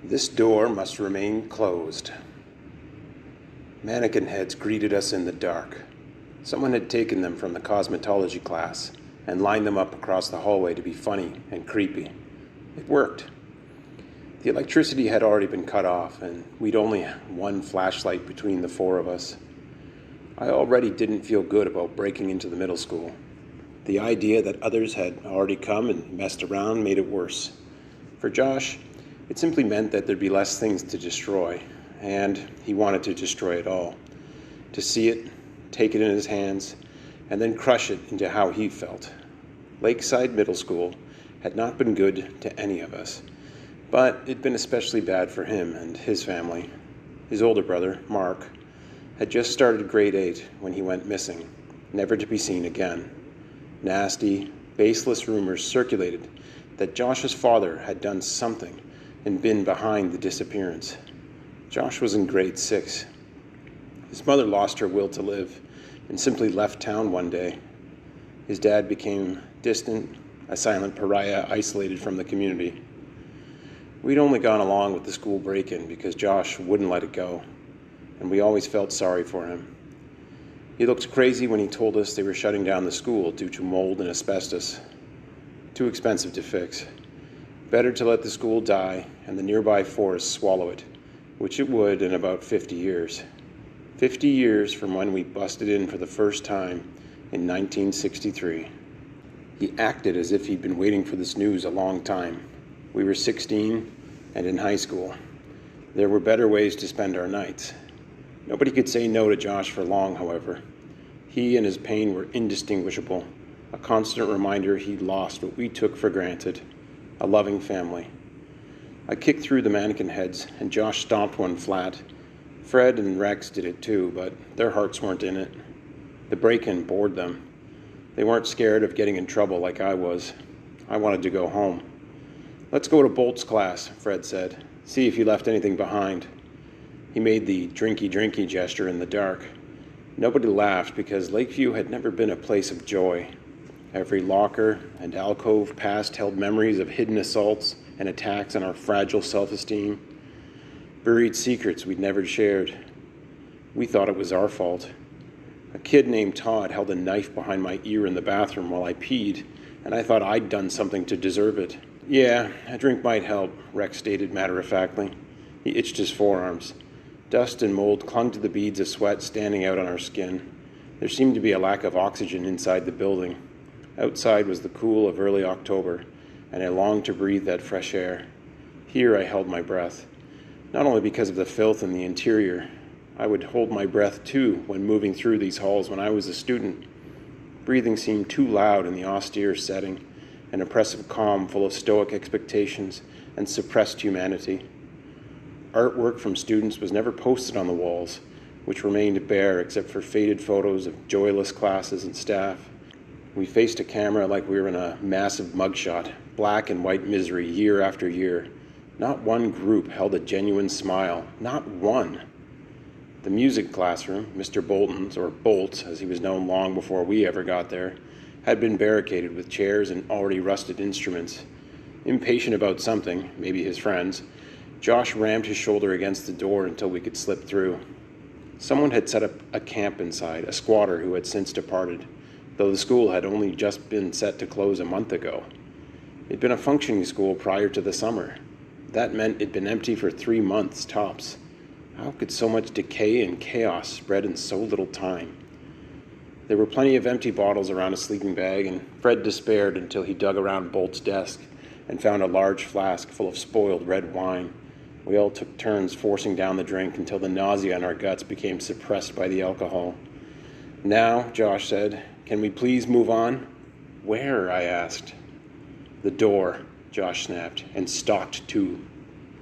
This door must remain closed. Mannequin heads greeted us in the dark. Someone had taken them from the cosmetology class and lined them up across the hallway to be funny and creepy. It worked. The electricity had already been cut off, and we'd only one flashlight between the four of us. I already didn't feel good about breaking into the middle school. The idea that others had already come and messed around made it worse. For Josh, it simply meant that there'd be less things to destroy, and he wanted to destroy it all. To see it, take it in his hands, and then crush it into how he felt. Lakeside Middle School had not been good to any of us, but it'd been especially bad for him and his family. His older brother, Mark, had just started grade 8 when he went missing, never to be seen again. Nasty, baseless rumors circulated that Josh's father had done something and been behind the disappearance. Josh was in grade 6. His mother lost her will to live and simply left town one day. His dad became distant, a silent pariah isolated from the community. We'd only gone along with the school break-in because Josh wouldn't let it go, and we always felt sorry for him. He looked crazy when he told us they were shutting down the school due to mold and asbestos. Too expensive to fix. Better to let the school die and the nearby forest swallow it, which it would in about 50 years. 50 years from when we busted in for the first time in 1963. He acted as if he'd been waiting for this news a long time. We were 16 and in high school. There were better ways to spend our nights. Nobody could say no to Josh for long, however. He and his pain were indistinguishable, a constant reminder he'd lost what we took for granted, a loving family. I kicked through the mannequin heads, and Josh stomped one flat. Fred and Rex did it too, but their hearts weren't in it. The break-in bored them. They weren't scared of getting in trouble like I was. I wanted to go home. "Let's go to Bolt's class," Fred said. "See if you left anything behind." He made the drinky-drinky gesture in the dark. Nobody laughed because Lakeview had never been a place of joy. Every locker and alcove past held memories of hidden assaults and attacks on our fragile self-esteem. Buried secrets we'd never shared. We thought it was our fault. A kid named Todd held a knife behind my ear in the bathroom while I peed, and I thought I'd done something to deserve it. "Yeah, a drink might help," Rex stated matter-of-factly. He itched his forearms. Dust and mold clung to the beads of sweat standing out on our skin. There seemed to be a lack of oxygen inside the building. Outside was the cool of early October, and I longed to breathe that fresh air. Here I held my breath, not only because of the filth in the interior. I would hold my breath too when moving through these halls when I was a student. Breathing seemed too loud in the austere setting, an oppressive calm full of stoic expectations and suppressed humanity. Artwork from students was never posted on the walls, which remained bare except for faded photos of joyless classes and staff. We faced a camera like we were in a massive mugshot, black and white misery year after year. Not one group held a genuine smile, not one. The music classroom, Mr. Bolton's, or Bolt's as he was known long before we ever got there, had been barricaded with chairs and already rusted instruments. Impatient about something, maybe his friends, Josh rammed his shoulder against the door until we could slip through. Someone had set up a camp inside, a squatter who had since departed, though the school had only just been set to close a month ago. It'd been a functioning school prior to the summer. That meant it'd been empty for 3 months, tops. How could so much decay and chaos spread in so little time? There were plenty of empty bottles around a sleeping bag, and Fred despaired until he dug around Bolt's desk and found a large flask full of spoiled red wine. We all took turns forcing down the drink until the nausea in our guts became suppressed by the alcohol. "Now," Josh said, "can we please move on?" "Where?" I asked. "The door," Josh snapped, and stalked to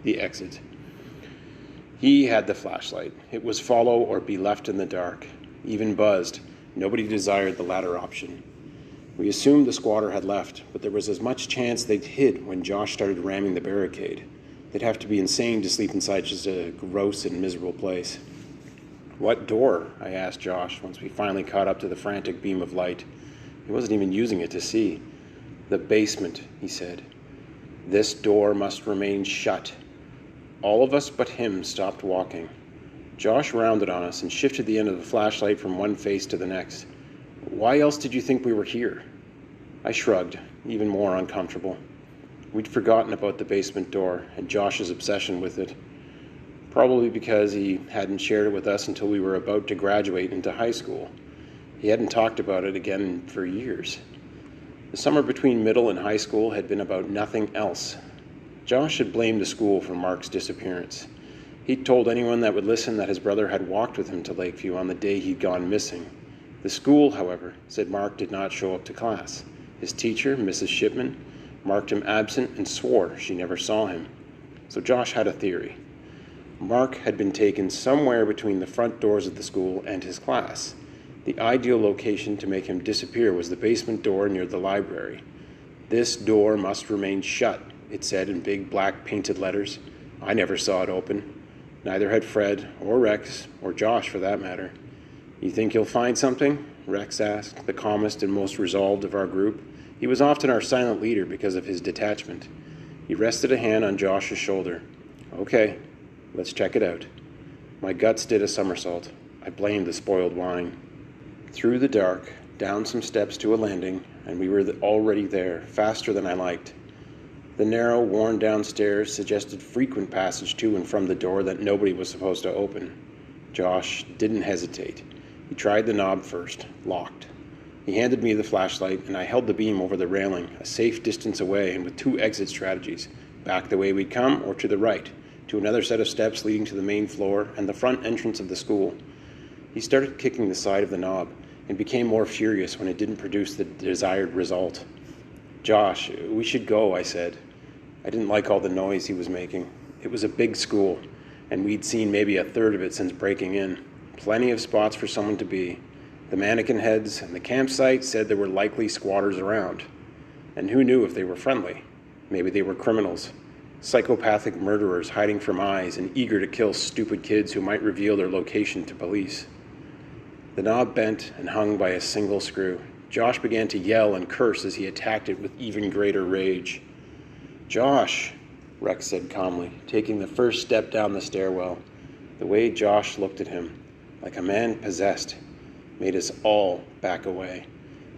the exit. He had the flashlight. It was follow or be left in the dark. Even buzzed. Nobody desired the latter option. We assumed the squatter had left, but there was as much chance they'd hid when Josh started ramming the barricade. They'd have to be insane to sleep inside just a gross and miserable place. "What door?" I asked Josh once we finally caught up to the frantic beam of light. He wasn't even using it to see. "The basement," he said. "This door must remain shut." All of us but him stopped walking. Josh rounded on us and shifted the end of the flashlight from one face to the next. Why else did you think we were here? I shrugged, even more uncomfortable. We'd forgotten about the basement door and Josh's obsession with it. Probably because he hadn't shared it with us until we were about to graduate into high school. He hadn't talked about it again for years. The summer between middle and high school had been about nothing else. Josh had blamed the school for Mark's disappearance. He'd told anyone that would listen that his brother had walked with him to Lakeview on the day he'd gone missing. The school, however, said Mark did not show up to class. His teacher, Mrs. Shipman, marked him absent and swore she never saw him. So Josh had a theory. Mark had been taken somewhere between the front doors of the school and his class. The ideal location to make him disappear was the basement door near the library. This door must remain shut, it said in big black painted letters. I never saw it open. Neither had Fred, or Rex, or Josh for that matter. You think you'll find something? Rex asked, the calmest and most resolved of our group. He was often our silent leader because of his detachment. He rested a hand on Josh's shoulder. Okay, let's check it out. My guts did a somersault. I blamed the spoiled wine. Through the dark, down some steps to a landing, and we were already there, faster than I liked. The narrow, worn-down stairs suggested frequent passage to and from the door that nobody was supposed to open. Josh didn't hesitate. He tried the knob first, locked. He handed me the flashlight, and I held the beam over the railing, a safe distance away and with two exit strategies, back the way we'd come or to the right, to another set of steps leading to the main floor and the front entrance of the school. He started kicking the side of the knob and became more furious when it didn't produce the desired result. Josh, we should go, I said. I didn't like all the noise he was making. It was a big school, and we'd seen maybe a third of it since breaking in. Plenty of spots for someone to be. The mannequin heads and the campsite said there were likely squatters around. And who knew if they were friendly? Maybe they were criminals. Psychopathic murderers hiding from eyes and eager to kill stupid kids who might reveal their location to police. The knob bent and hung by a single screw. Josh began to yell and curse as he attacked it with even greater rage. Josh, Rex said calmly, taking the first step down the stairwell. The way Josh looked at him, like a man possessed, made us all back away.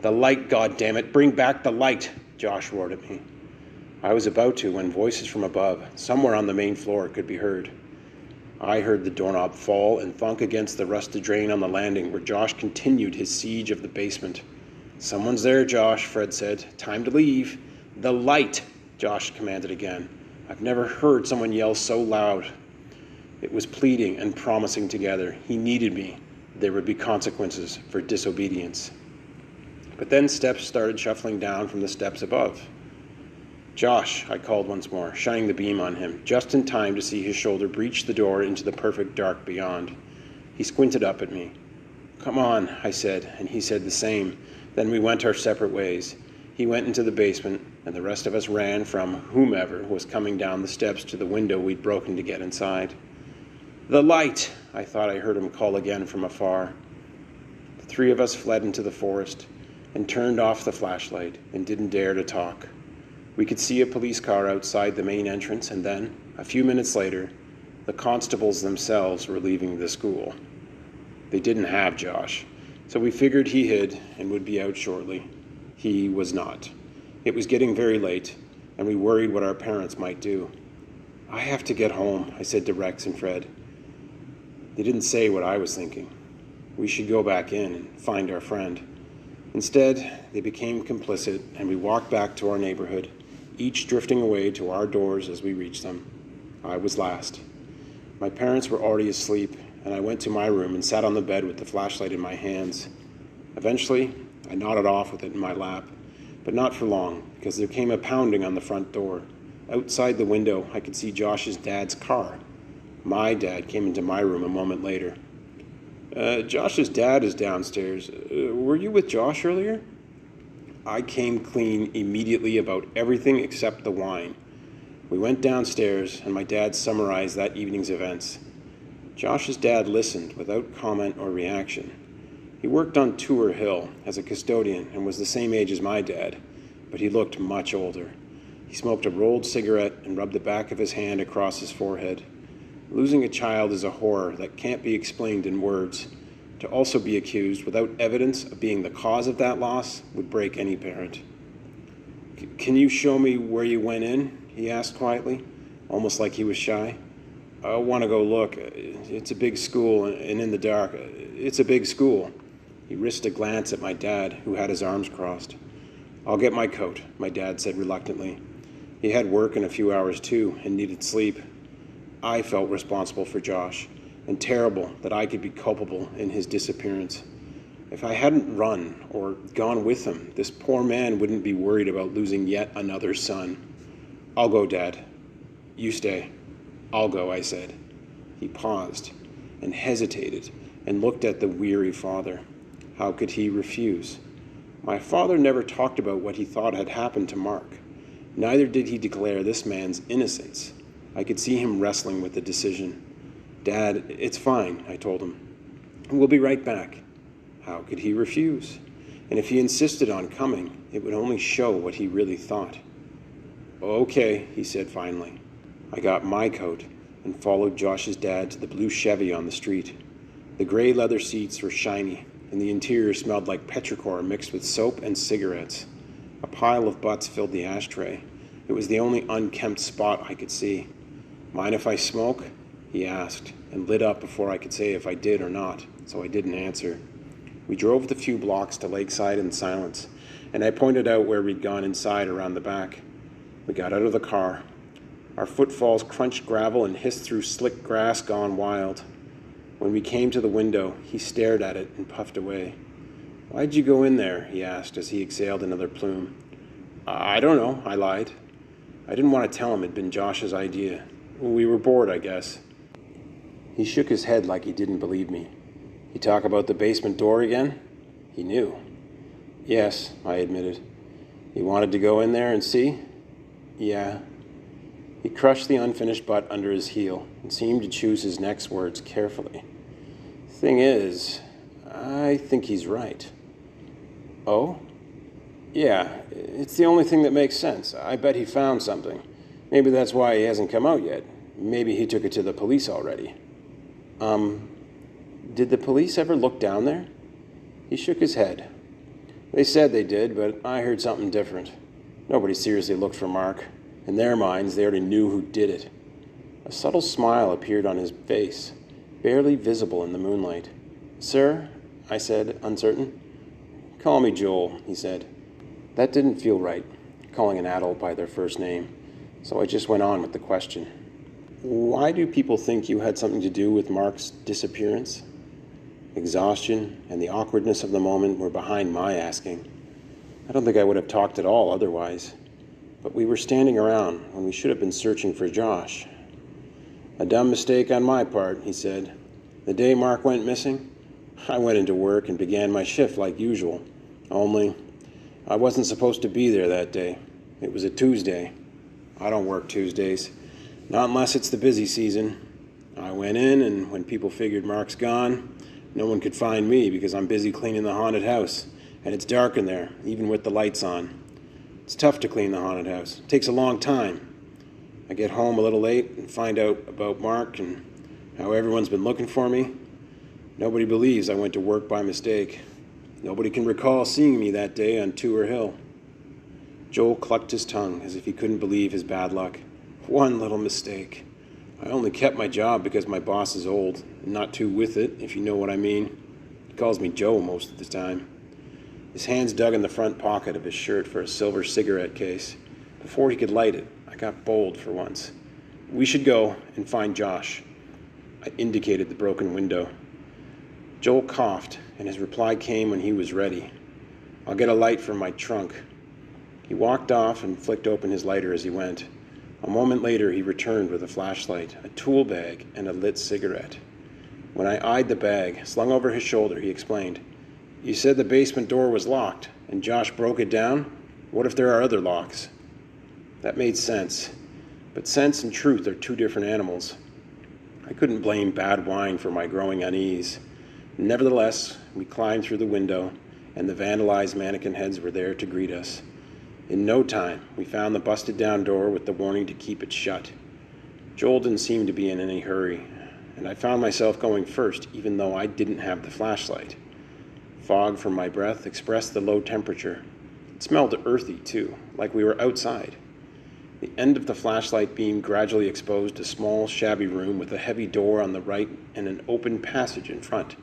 The light, goddammit, bring back the light, Josh roared at me. I was about to when voices from above, somewhere on the main floor, could be heard. I heard the doorknob fall and thunk against the rusted drain on the landing where Josh continued his siege of the basement. Someone's there, Josh, Fred said. Time to leave. The light, Josh commanded again. I've never heard someone yell so loud. It was pleading and promising together. He needed me. There would be consequences for disobedience. But then steps started shuffling down from the steps above. Josh, I called once more, shining the beam on him, just in time to see his shoulder breach the door into the perfect dark beyond. He squinted up at me. Come on, I said, and he said the same. Then we went our separate ways. He went into the basement, and the rest of us ran from whomever was coming down the steps to the window we'd broken to get inside. The light, I thought I heard him call again from afar. The three of us fled into the forest and turned off the flashlight and didn't dare to talk. We could see a police car outside the main entrance, and then, a few minutes later, the constables themselves were leaving the school. They didn't have Josh, so we figured he hid and would be out shortly. He was not. It was getting very late, and we worried what our parents might do. I have to get home, I said to Rex and Fred. They didn't say what I was thinking. We should go back in and find our friend. Instead, they became complicit, and we walked back to our neighborhood, each drifting away to our doors as we reached them. I was last. My parents were already asleep, and I went to my room and sat on the bed with the flashlight in my hands. Eventually, I nodded off with it in my lap, but not for long, because there came a pounding on the front door. Outside the window, I could see Josh's dad's car. My dad came into my room a moment later. Josh's dad is downstairs. Were you with Josh earlier? I came clean immediately about everything except the wine. We went downstairs, and my dad summarized that evening's events. Josh's dad listened without comment or reaction. He worked on Tour Hill as a custodian and was the same age as my dad, but he looked much older. He smoked a rolled cigarette and rubbed the back of his hand across his forehead. Losing a child is a horror that can't be explained in words. To also be accused without evidence of being the cause of that loss would break any parent. Can you show me where you went in? He asked quietly, almost like he was shy. I want to go look. It's a big school, and in the dark, it's a big school. He risked a glance at my dad, who had his arms crossed. I'll get my coat, my dad said reluctantly. He had work in a few hours too, and needed sleep. I felt responsible for Josh, and terrible that I could be culpable in his disappearance. If I hadn't run or gone with him, this poor man wouldn't be worried about losing yet another son. I'll go, Dad. You stay. I'll go, I said. He paused and hesitated and looked at the weary father. How could he refuse? My father never talked about what he thought had happened to Mark. Neither did he declare this man's innocence. I could see him wrestling with the decision. Dad, it's fine, I told him. We'll be right back. How could he refuse? And if he insisted on coming, it would only show what he really thought. Okay, he said finally. I got my coat and followed Josh's dad to the blue Chevy on the street. The gray leather seats were shiny, and the interior smelled like petrichor mixed with soap and cigarettes. A pile of butts filled the ashtray. It was the only unkempt spot I could see. Mind if I smoke? He asked, and lit up before I could say if I did or not, so I didn't answer. We drove the few blocks to Lakeside in silence, and I pointed out where we'd gone inside around the back. We got out of the car. Our footfalls crunched gravel and hissed through slick grass gone wild. When we came to the window, he stared at it and puffed away. Why'd you go in there? He asked as he exhaled another plume. I don't know, I lied. I didn't want to tell him it'd been Josh's idea. We were bored, I guess. He shook his head like he didn't believe me. You talk about the basement door again? He knew. Yes, I admitted. You wanted to go in there and see? Yeah. He crushed the unfinished butt under his heel and seemed to choose his next words carefully. Thing is, I think he's right. Oh? Yeah, it's the only thing that makes sense. I bet he found something. Maybe that's why he hasn't come out yet. Maybe he took it to the police already. Did the police ever look down there? He shook his head. They said they did, but I heard something different. Nobody seriously looked for Mark. In their minds, they already knew who did it. A subtle smile appeared on his face, barely visible in the moonlight. Sir, I said, uncertain. Call me Joel, he said. That didn't feel right, calling an adult by their first name, so I just went on with the question. Why do people think you had something to do with Mark's disappearance? Exhaustion and the awkwardness of the moment were behind my asking. I don't think I would have talked at all otherwise, but we were standing around when we should have been searching for Josh. A dumb mistake on my part, he said. The day Mark went missing, I went into work and began my shift like usual, only I wasn't supposed to be there that day. It was a Tuesday. I don't work Tuesdays, not unless it's the busy season. I went in, and when people figured Mark's gone, no one could find me because I'm busy cleaning the haunted house, and it's dark in there, even with the lights on. It's tough to clean the haunted house. It takes a long time. I get home a little late and find out about Mark and how everyone's been looking for me. Nobody believes I went to work by mistake. Nobody can recall seeing me that day on Tour Hill. Joel clucked his tongue as if he couldn't believe his bad luck. One little mistake. I only kept my job because my boss is old, and not too with it, if you know what I mean. He calls me Joe most of the time. His hands dug in the front pocket of his shirt for a silver cigarette case. Before he could light it, I got bold for once. We should go and find Josh. I indicated the broken window. Joel coughed, and his reply came when he was ready. I'll get a light from my trunk. He walked off and flicked open his lighter as he went. A moment later, he returned with a flashlight, a tool bag, and a lit cigarette. When I eyed the bag, slung over his shoulder, he explained, You said the basement door was locked, and Josh broke it down? What if there are other locks? That made sense, but sense and truth are two different animals. I couldn't blame bad wine for my growing unease. Nevertheless, we climbed through the window, and the vandalized mannequin heads were there to greet us. In no time, we found the busted-down door with the warning to keep it shut. Joel didn't seem to be in any hurry, and I found myself going first even though I didn't have the flashlight. Fog from my breath expressed the low temperature. It smelled earthy, too, like we were outside. The end of the flashlight beam gradually exposed a small, shabby room with a heavy door on the right and an open passage in front.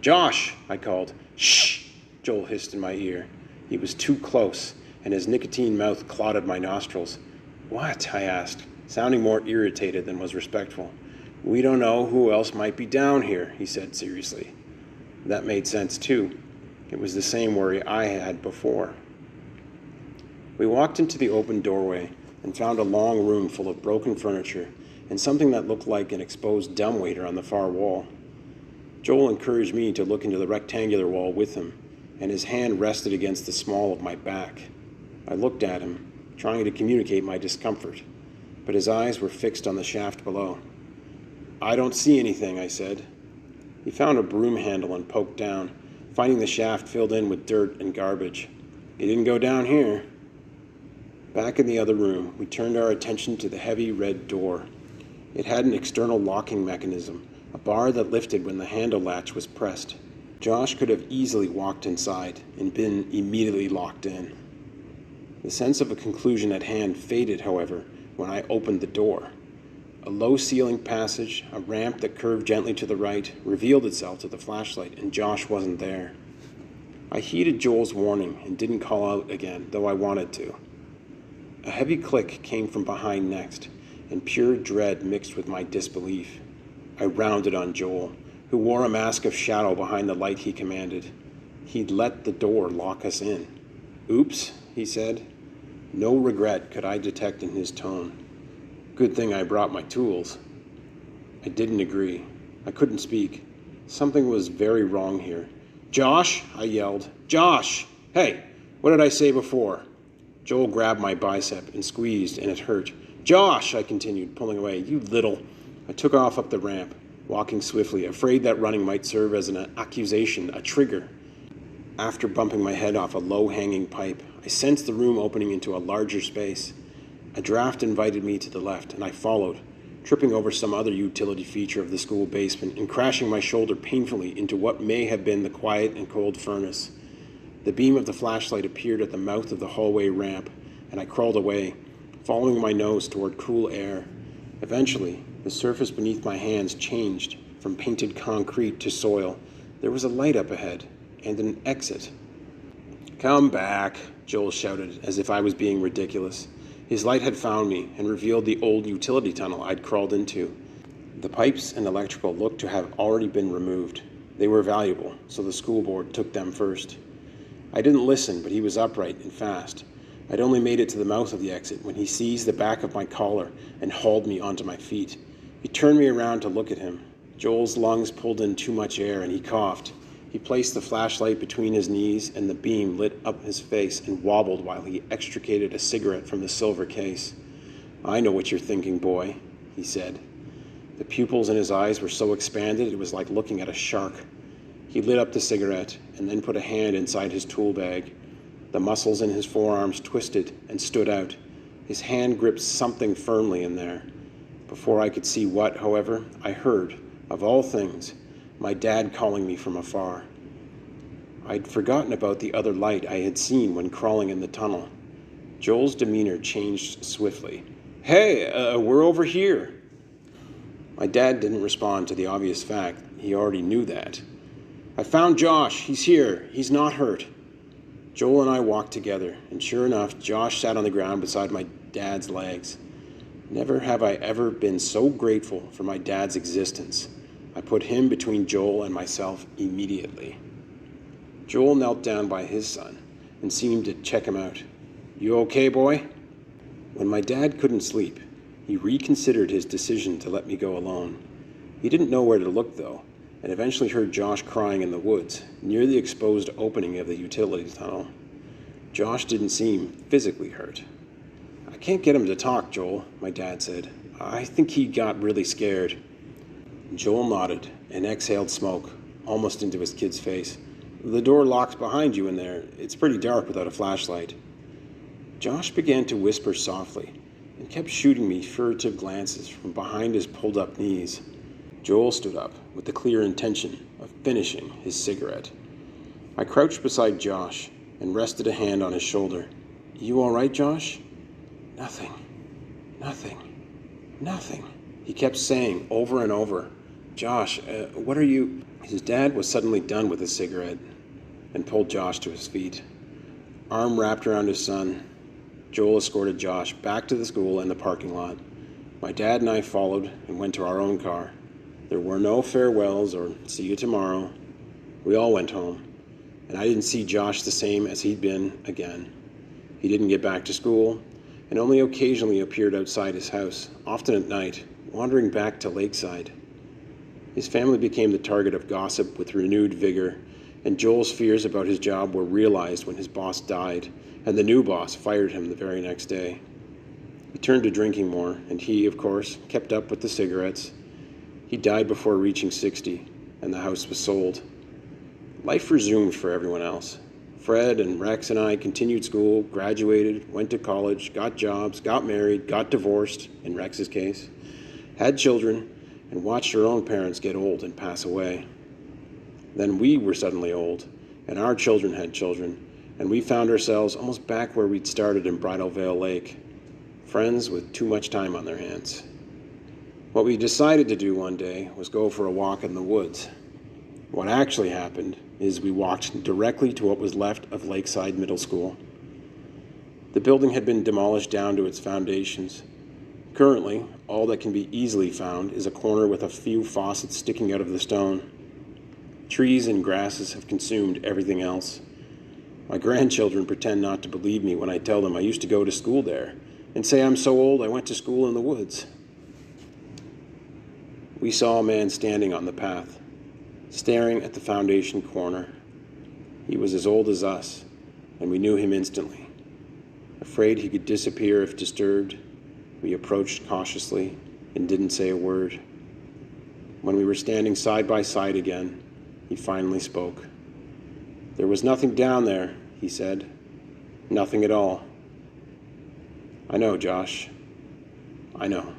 "Josh!" I called. "Shh!" Joel hissed in my ear. He was too close, and his nicotine mouth clotted my nostrils. "What?" I asked, sounding more irritated than was respectful. "We don't know who else might be down here," he said seriously. That made sense, too. It was the same worry I had before. We walked into the open doorway and found a long room full of broken furniture and something that looked like an exposed dumbwaiter on the far wall. Joel encouraged me to look into the rectangular wall with him, and his hand rested against the small of my back. I looked at him, trying to communicate my discomfort, but his eyes were fixed on the shaft below. "I don't see anything," I said. He found a broom handle and poked down, finding the shaft filled in with dirt and garbage. "He didn't go down here." Back in the other room, we turned our attention to the heavy red door. It had an external locking mechanism, a bar that lifted when the handle latch was pressed. Josh could have easily walked inside and been immediately locked in. The sense of a conclusion at hand faded, however, when I opened the door. A low-ceiling passage, a ramp that curved gently to the right, revealed itself to the flashlight, and Josh wasn't there. I heeded Joel's warning and didn't call out again, though I wanted to. A heavy click came from behind next, and pure dread mixed with my disbelief. I rounded on Joel, who wore a mask of shadow behind the light he commanded. He'd let the door lock us in. "Oops," he said. No regret could I detect in his tone. Good thing I brought my tools. I didn't agree. I couldn't speak. Something was very wrong here. "Josh!" I yelled. "Josh! Hey, what did I say before?" Joel grabbed my bicep and squeezed, and it hurt. "Josh!" I continued, pulling away. "You little..." I took off up the ramp, walking swiftly, afraid that running might serve as an accusation, a trigger. After bumping my head off a low-hanging pipe, I sensed the room opening into a larger space. A draft invited me to the left, and I followed, tripping over some other utility feature of the school basement and crashing my shoulder painfully into what may have been the quiet and cold furnace. The beam of the flashlight appeared at the mouth of the hallway ramp, and I crawled away, following my nose toward cool air. Eventually, the surface beneath my hands changed from painted concrete to soil. There was a light up ahead, and an exit. "Come back," Joel shouted, as if I was being ridiculous. His light had found me and revealed the old utility tunnel I'd crawled into. The pipes and electrical looked to have already been removed. They were valuable, so the school board took them first. I didn't listen, but he was upright and fast. I'd only made it to the mouth of the exit when he seized the back of my collar and hauled me onto my feet. He turned me around to look at him. Joel's lungs pulled in too much air, and he coughed. He placed the flashlight between his knees, and the beam lit up his face and wobbled while he extricated a cigarette from the silver case. "I know what you're thinking, boy," he said. The pupils in his eyes were so expanded it was like looking at a shark. He lit up the cigarette and then put a hand inside his tool bag. The muscles in his forearms twisted and stood out. His hand gripped something firmly in there. Before I could see what, however, I heard, of all things, my dad calling me from afar. I'd forgotten about the other light I had seen when crawling in the tunnel. Joel's demeanor changed swiftly. "Hey, we're over here." My dad didn't respond to the obvious fact. He already knew that. "I found Josh. He's here. He's not hurt." Joel and I walked together, and sure enough, Josh sat on the ground beside my dad's legs. Never have I ever been so grateful for my dad's existence. I put him between Joel and myself immediately. Joel knelt down by his son and seemed to check him out. "You okay, boy?" When my dad couldn't sleep, he reconsidered his decision to let me go alone. He didn't know where to look, though, and eventually heard Josh crying in the woods, near the exposed opening of the utility tunnel. Josh didn't seem physically hurt. "I can't get him to talk, Joel," my dad said. "I think he got really scared." Joel nodded and exhaled smoke, almost into his kid's face. "The door locks behind you in there. It's pretty dark without a flashlight." Josh began to whisper softly, and kept shooting me furtive glances from behind his pulled-up knees. Joel stood up with the clear intention of finishing his cigarette. I crouched beside Josh and rested a hand on his shoulder. "You all right, Josh?" "Nothing, nothing, nothing," he kept saying over and over. "Josh, what are you—" His dad was suddenly done with his cigarette and pulled Josh to his feet. Arm wrapped around his son, Joel escorted Josh back to the school and the parking lot. My dad and I followed and went to our own car. There were no farewells or see you tomorrow. We all went home, and I didn't see Josh the same as he'd been again. He didn't get back to school, and only occasionally appeared outside his house, often at night, wandering back to Lakeside. His family became the target of gossip with renewed vigor, and Joel's fears about his job were realized when his boss died, and the new boss fired him the very next day. He turned to drinking more, and he, of course, kept up with the cigarettes. He died before reaching 60, and the house was sold. Life resumed for everyone else. Fred and Rex and I continued school, graduated, went to college, got jobs, got married, got divorced, in Rex's case, had children, and watched our own parents get old and pass away. Then we were suddenly old, and our children had children, and we found ourselves almost back where we'd started in Bridal Veil Lake, friends with too much time on their hands. What we decided to do one day was go for a walk in the woods. What actually happened is we walked directly to what was left of Lakeside Middle School. The building had been demolished down to its foundations. Currently, all that can be easily found is a corner with a few faucets sticking out of the stone. Trees and grasses have consumed everything else. My grandchildren pretend not to believe me when I tell them I used to go to school there, and say I'm so old I went to school in the woods. We saw a man standing on the path, staring at the foundation corner. He was as old as us, and we knew him instantly. Afraid he could disappear if disturbed, we approached cautiously and didn't say a word. When we were standing side by side again, he finally spoke. "There was nothing down there," he said. "Nothing at all." "I know, Josh. I know."